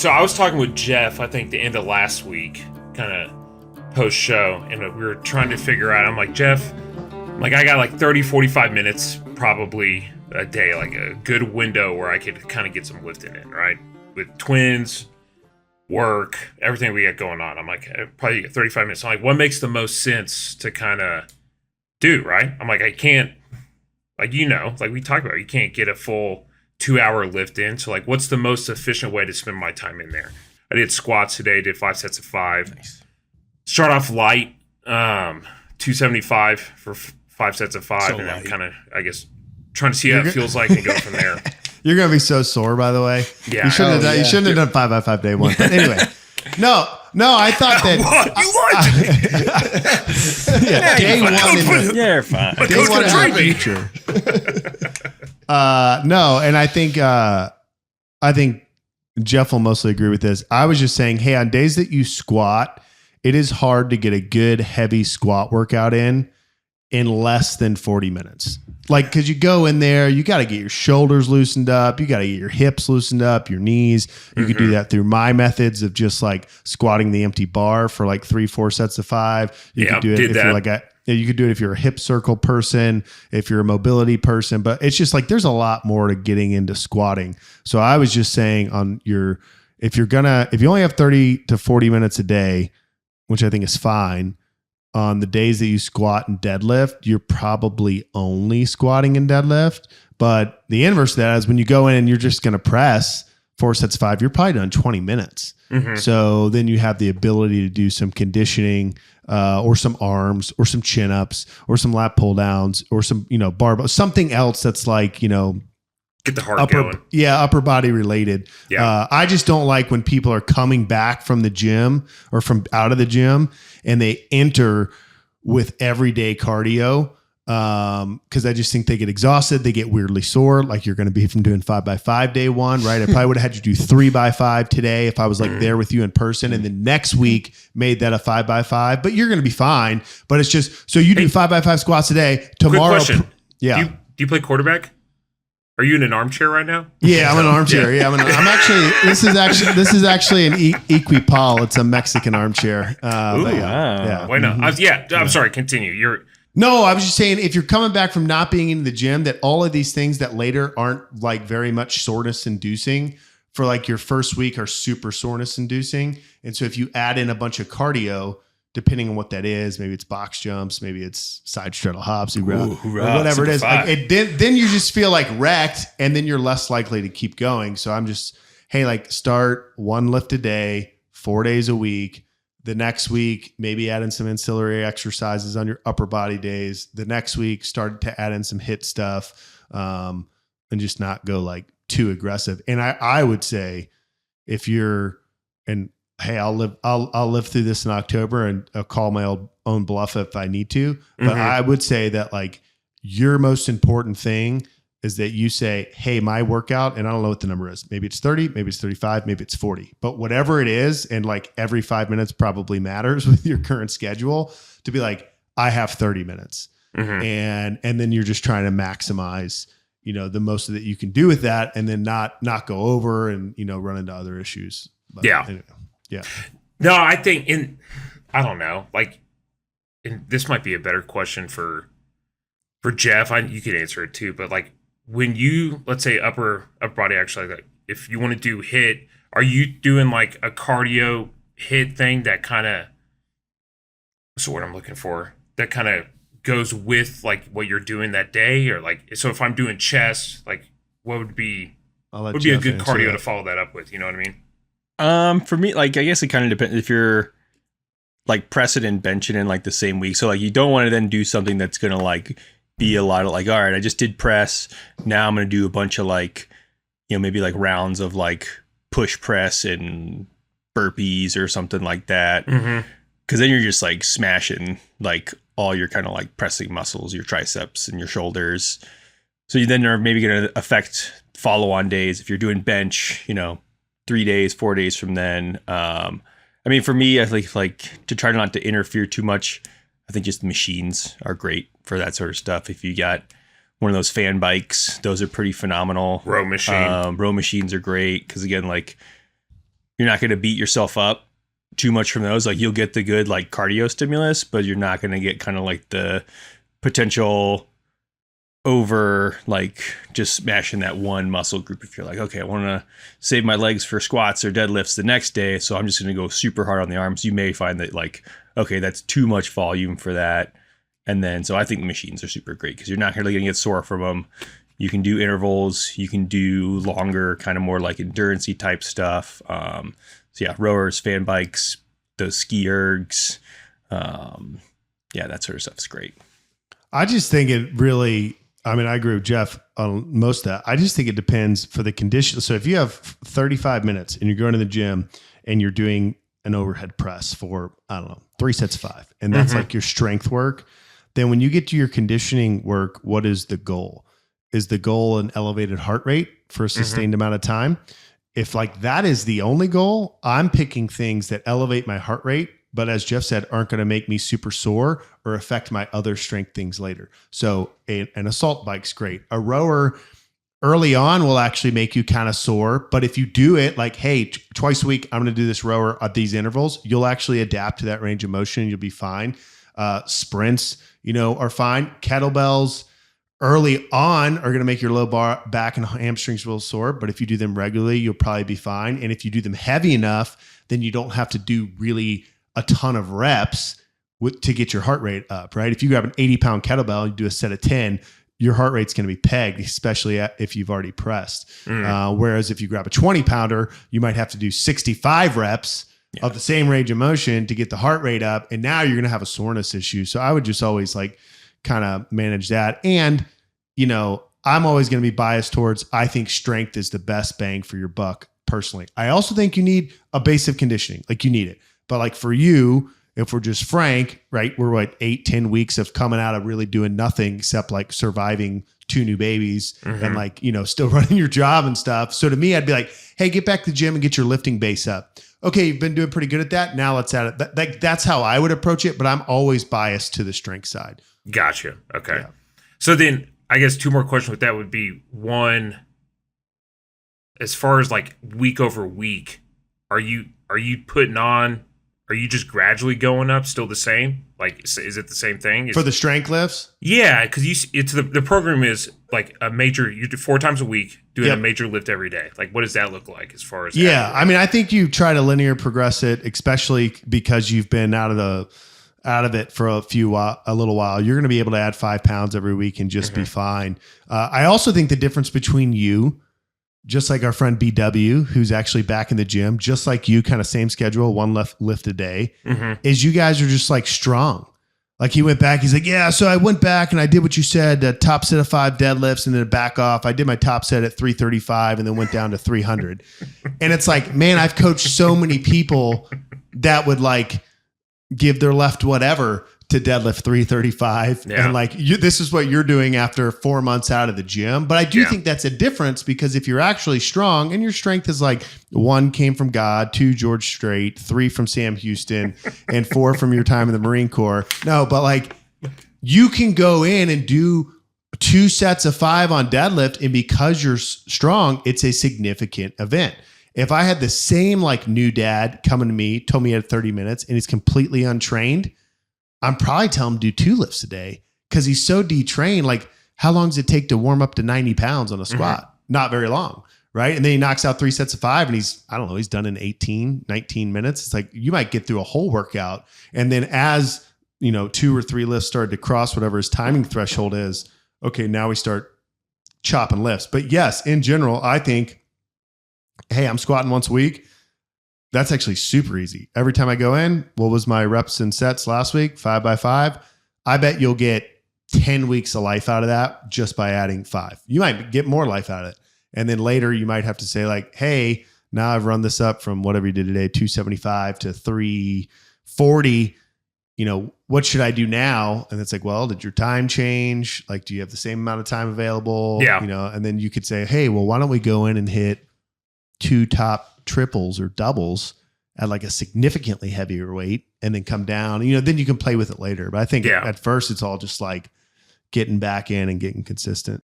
So I was talking with Jeff, I think the end of last week, kind of post show, and we were trying to figure out, I'm like, Jeff, like I got like 30, 45 minutes probably a day, like a good window where I could kind of get some lifting in, right? With twins, work, everything we got going on. I'm like, I probably get 35 minutes. I'm like, what makes the most sense to kind of do, right? I'm like, I can't, like, like we talked about, you can't get a full 2-hour lift in. So like, what's the most efficient way to spend my time in there? I did squats today, did 5 sets of 5. Nice. Start off light, 275 for 5 sets of 5. So and light. then kind of, I guess, trying to see how it feels like and go from there. You're gonna be so sore, by the way. Yeah. You shouldn't have done 5x5 day one. But anyway, no, I thought that. What? You lied to me. Day one in the Yeah, you're fine. My day coach one in betrayed the me. future. No, and I think Jeff will mostly agree with this. I was just saying, hey, on days that you squat, it is hard to get a good heavy squat workout in less than 40 minutes. Like, because you go in there, you got to get your shoulders loosened up. You got to get your hips loosened up, your knees. You could do that through my methods of just like squatting the empty bar for like 3-4 sets of 5. You could do it if you're like you could do it if you're a hip circle person, if you're a mobility person, but it's just like there's a lot more to getting into squatting. So I was just saying if you only have 30 to 40 minutes a day, which I think is fine, on the days that you squat and deadlift, you're probably only squatting and deadlift. But the inverse of that is when you go in and you're just going to press 4 sets of 5, you're probably done 20 minutes. Mm-hmm. So then you have the ability to do some conditioning, or some arms, or some chin ups, or some lat pull downs, or some, barbell, something else that's like, Get the heart going. Yeah, upper body related. Yeah. I just don't like when people are coming back from the gym or from out of the gym and they enter with everyday cardio, because I just think they get exhausted. They get weirdly sore, like you're going to be from doing 5x5 day one, right? I probably would have had you do 3x5 today if I was like there with you in person, and then next week made that a 5x5. But you're going to be fine. But it's just so you do 5x5 squats today. Tomorrow, quick question. Yeah. Do you play quarterback? Are you in an armchair right now? Yeah, I'm in an armchair. Yeah, I'm actually. This is actually an equipal. It's a Mexican armchair. But yeah. Why not? I'm sorry. Continue. No, I was just saying, if you're coming back from not being in the gym, that all of these things that later aren't like very much soreness inducing for like your first week are super soreness inducing. And so if you add in a bunch of cardio, depending on what that is, maybe it's box jumps, maybe it's side straddle hops, or whatever it is. Like then you just feel like wrecked, and then you're less likely to keep going. So I'm just, hey, like start 1 lift a day, 4 days a week. The next week, maybe add in some ancillary exercises on your upper body days. The next week, start to add in some HIIT stuff, and just not go like too aggressive. And I would say if you're, and hey, I'll live through this in October, and I'll call my own bluff if I need to. But I would say that like your most important thing is that you say, hey, my workout, and I don't know what the number is. Maybe it's 30, maybe it's 35, maybe it's 40, but whatever it is. And like every 5 minutes probably matters with your current schedule, to be like, I have 30 minutes. And then you're just trying to maximize, the most that you can do with that, and then not go over and, run into other issues. But anyway. Yeah. No, I think I don't know, like, and this might be a better question for Jeff. You could answer it too, but like when you, let's say upper body exercise, like if you want to do HIIT, are you doing like a cardio HIIT thing that kind of, what's the word I'm looking for? That kind of goes with like what you're doing that day, or like, so if I'm doing chest, like what would be a good cardio to follow that up with? You know what I mean? For me, like, I guess it kind of depends if you're like pressing and benching in like the same week. So like you don't want to then do something that's going to like be a lot of like, all right, I just did press. Now I'm going to do a bunch of like, maybe like rounds of like push press and burpees or something like that. Cause then you're just like smashing like all your kind of like pressing muscles, your triceps and your shoulders. So you then are maybe going to affect follow on days. If you're doing bench, 3 days, 4 days from then. I mean, for me, I think like to try not to interfere too much. I think just machines are great for that sort of stuff. If you got one of those fan bikes, those are pretty phenomenal. Row machines are great. Cause again, like you're not going to beat yourself up too much from those. Like you'll get the good like cardio stimulus, but you're not going to get kind of like the potential over like just smashing that one muscle group. If you're like, okay, I want to save my legs for squats or deadlifts the next day, so I'm just going to go super hard on the arms. You may find that like, okay, that's too much volume for that. And then, so I think the machines are super great because you're not really going to get sore from them. You can do intervals. You can do longer, kind of more like endurance-y type stuff. So yeah, rowers, fan bikes, those ski ergs. Yeah, that sort of stuff's great. I just think it really, I mean, I agree with Jeff on most of that. I just think it depends for the condition. So if you have 35 minutes and you're going to the gym and you're doing an overhead press for, I don't know, 3 sets of 5, and that's like your strength work, then when you get to your conditioning work, what is the goal? Is the goal an elevated heart rate for a sustained amount of time? If like that is the only goal, I'm picking things that elevate my heart rate, but as Jeff said, aren't going to make me super sore or affect my other strength things later. So an assault bike's great. A rower early on will actually make you kind of sore, but if you do it like, hey, twice a week, I'm going to do this rower at these intervals, you'll actually adapt to that range of motion. You'll be fine. Sprints, are fine. Kettlebells early on are going to make your low back and hamstrings real sore, but if you do them regularly, you'll probably be fine. And if you do them heavy enough, then you don't have to do really a ton of reps to get your heart rate up, right? If you grab an 80-pound kettlebell and you do a set of 10, your heart rate's going to be pegged, especially if you've already pressed. Whereas if you grab a 20-pounder, you might have to do 65 reps of the same range of motion to get the heart rate up. And now you're going to have a soreness issue. So I would just always like kind of manage that. And, I'm always going to be biased towards, I think strength is the best bang for your buck personally. I also think you need a base of conditioning. Like you need it. But like for you, if we're just frank, right, we're 8-10 weeks of coming out of really doing nothing except like surviving 2 new babies and like, still running your job and stuff. So to me, I'd be like, hey, get back to the gym and get your lifting base up. Okay, you've been doing pretty good at that. Now let's add it. That's how I would approach it, but I'm always biased to the strength side. Gotcha. Okay. Yeah. So then I guess 2 more questions with that would be, one, as far as like week over week, are you putting on, are you just gradually going up still the same? Like, is it the same thing? For the strength lifts? Yeah, because the program is like a major, you do 4 times a week doing a major lift every day. Like, what does that look like as far as? Yeah, I mean, I think you try to linear progress it, especially because you've been out of it for a little while. You're going to be able to add 5 pounds every week and just be fine. I also think the difference between you, just like our friend BW, who's actually back in the gym, just like you, kind of same schedule, 1 lift a day, is you guys are just like strong. Like he went back, he's like, yeah, so I went back and I did what you said, top set of 5 deadlifts and then back off. I did my top set at 335 and then went down to 300. And it's like, man, I've coached so many people that would like give their left whatever to deadlift 335. Yeah. And like, this is what you're doing after 4 months out of the gym. But I do think that's a difference because if you're actually strong and your strength is like 1 came from God, 2 George Strait, 3 from Sam Houston, and 4 from your time in the Marine Corps. No, but like you can go in and do 2 sets of 5 on deadlift. And because you're strong, it's a significant event. If I had the same like new dad coming to me, told me he had 30 minutes and he's completely untrained, I'm probably telling him to do 2 lifts a day because he's so detrained. Like, how long does it take to warm up to 90 pounds on a squat? Not very long, right? And then he knocks out 3 sets of 5 and he's done in 18, 19 minutes. It's like you might get through a whole workout. And then as, 2 or 3 lifts started to cross whatever his timing threshold is, okay, now we start chopping lifts. But yes, in general, I think, hey, I'm squatting once a week. That's actually super easy. Every time I go in, what was my reps and sets last week? 5 by 5. I bet you'll get 10 weeks of life out of that just by adding 5. You might get more life out of it. And then later you might have to say like, hey, now I've run this up from whatever you did today, 275 to 340. What should I do now? And it's like, well, did your time change? Like, do you have the same amount of time available? Yeah. And then you could say, hey, well, why don't we go in and hit 2 top triples or doubles at like a significantly heavier weight and then come down, then you can play with it later. But I think at first it's all just like getting back in and getting consistent.